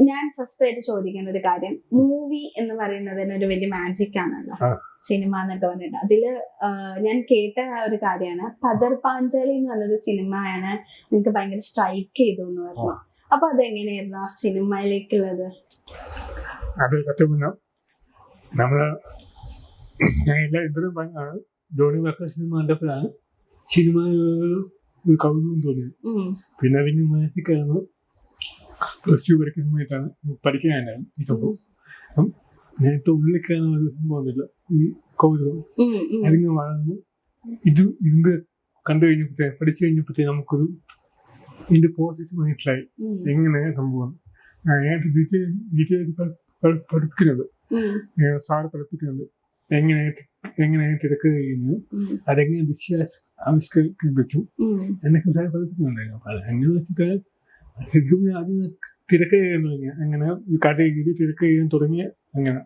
ഞാൻ ഫസ്റ്റ് ആയിട്ട് ചോദിക്കുന്ന ഒരു കാര്യം, മൂവി എന്ന് പറയുന്നതിന് ഒരു വലിയ മാജിക് ആണല്ലോ, സിനിമ എന്നൊക്കെ പറഞ്ഞിട്ട്. അതില് ഞാൻ കേട്ട ഒരു കാര്യമാണ്, പദർ പാഞ്ചാലി എന്ന് പറഞ്ഞൊരു സിനിമയാണ് നിങ്ങൾക്ക് ഭയങ്കര സ്ട്രൈക്ക് ചെയ്തു എന്ന് പറഞ്ഞു. അപ്പൊ അതെങ്ങനെയായിരുന്നു ആ സിനിമയിലേക്കുള്ളത്? അത് സത്യം നമ്മള് ഞാൻ എല്ലാ ഇവരും പറഞ്ഞാണ് ജോണി വർക്കർ സിനിമ കണ്ടപ്പോഴാണ് സിനിമ കൗതുകം തോന്നിയത്. പിന്നെ അതിന് മനസ്സിലായിരുന്നു പ്ലസ് ടു പഠിക്കുന്ന സമയത്താണ് പഠിക്കാനായിരുന്നു ഈ സംഭവം. അപ്പം നേരത്തെ ഉള്ളിലേക്കാണ് ഒരു സംഭവമില്ല ഈ കൗതുകം. അതിന് വളർന്ന് ഇതിന്റെ കണ്ടു കഴിഞ്ഞപ്പോഴത്തേ പഠിച്ചു കഴിഞ്ഞപ്പോഴത്തേ നമുക്കൊരു ഇതിന്റെ പോസിറ്റീവ് മനസ്സിലായി എങ്ങനെയാണ് സംഭവം. പഠിക്കുന്നത് സാറ് പഠിപ്പിക്കുന്നത് എങ്ങനെയായിട്ട് എടുക്കുക ചെയ്യുന്നത്, അതെങ്ങനെ ആവിഷ്കരിക്കാൻ പറ്റും എന്നൊക്കെ സാറ് പഠിപ്പിക്കുന്നുണ്ടായിരുന്നു. അപ്പൊ അതെങ്ങനെ വെച്ചിട്ട് ശരിക്കും ആദ്യം തിരക്ക് ചെയ്യാൻ തുടങ്ങിയ അങ്ങനെ കഥ തിരക്ക് ചെയ്യാൻ തുടങ്ങിയ അങ്ങനെ